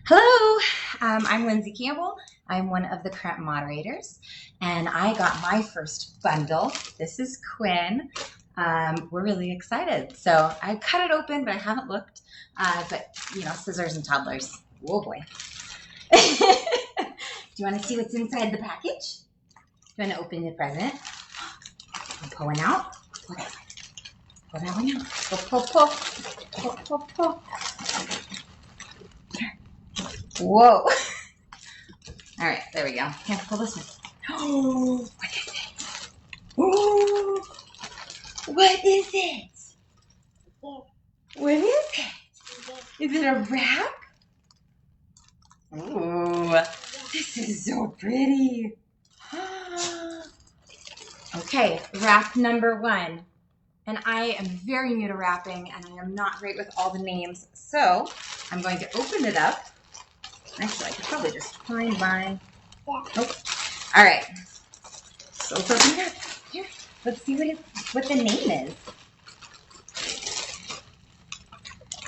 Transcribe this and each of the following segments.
Hello, I'm Lindsey Campbell. I'm one of the current moderators, and I got my first bundle. This is Quinn. We're really excited. So I cut it open, but I haven't looked. But you know, scissors and toddlers. Oh boy. Do you want to see what's inside the package? Do you want to open the present? I'm pulling out. Pull that one. Pull that one out. Pull, pull, pull. Pull, pull, pull. Whoa. All right, there we go. Here, pull this one. Oh, what is it? Oh, what is it? What is it? Is it a wrap? Ooh, this is so pretty. Okay, wrap number one. And I am very new to wrapping, and I am not great with all the names. So I'm going to open it up. Actually, I could probably just find mine. Oh, all right. So let's open it up. Here, let's see what the name is.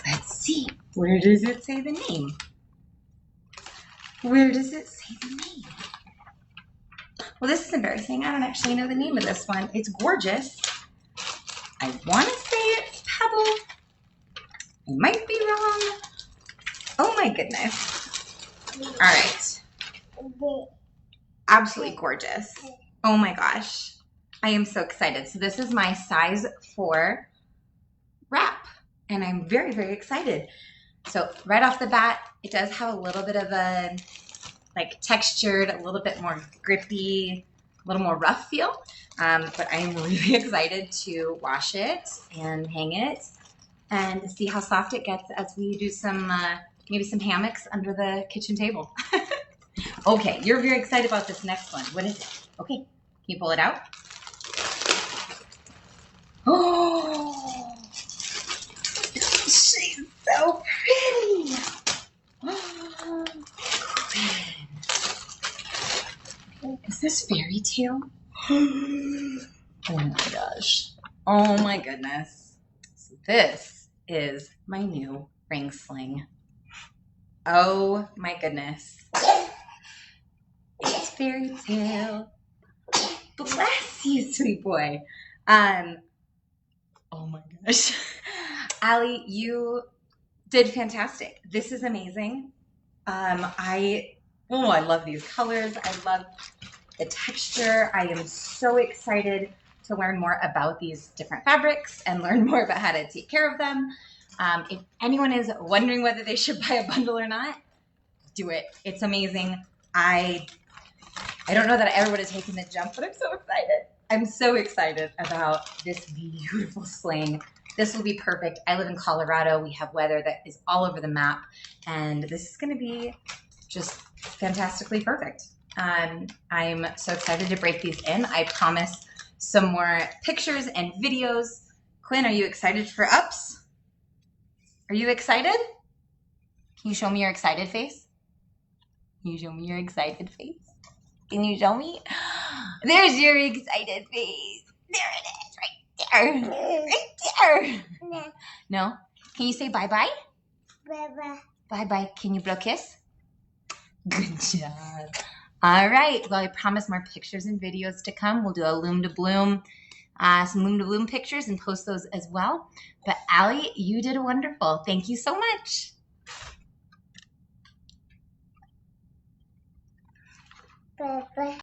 Let's see. Where does it say the name? Where does it say the name? Well, this is embarrassing. I don't actually know the name of this one. It's gorgeous. I want to say it's Pebble. I might be wrong. Oh my goodness. All right. Absolutely gorgeous. Oh my gosh. I am so excited. So this is my size 4 wrap, and I'm very, very excited. So right off the bat, it does have a little bit of a like textured, a little bit more grippy, a little more rough feel. But I'm really excited to wash it and hang it and see how soft it gets as we do some maybe some hammocks under the kitchen table. Okay, you're very excited about this next one. What is it? Okay, can you pull it out? Oh, she's so pretty. Oh, is this fairy tale? Oh my gosh. Oh my goodness. So this is my new ring sling. Oh my goodness. It's fairy tale. Bless you, sweet boy. Oh my gosh. Allie, you did fantastic. This is amazing. I love these colors. I love the texture. I am so excited to learn more about these different fabrics and learn more about how to take care of them. If anyone is wondering whether they should buy a bundle or not, do it. It's amazing. I don't know that I ever would have taken the jump, but I'm so excited. I'm so excited about this beautiful sling. This will be perfect. I live in Colorado. We have weather that is all over the map, and this is going to be just fantastically perfect. I'm so excited to break these in. I promise some more pictures and videos. Quinn, are you excited for ups? Are you excited? Can you show me your excited face? Can you show me your excited face? Can you show me? There's your excited face. There it is, right there. Right there. No? Can you say bye-bye? Bye-bye. Bye-bye. Can you blow a kiss? Good job. All right. Well, I promise more pictures and videos to come. We'll do a loom to bloom, some loom to bloom pictures and post those as well. But Allie, you did wonderful. Thank you so much. Bye-bye.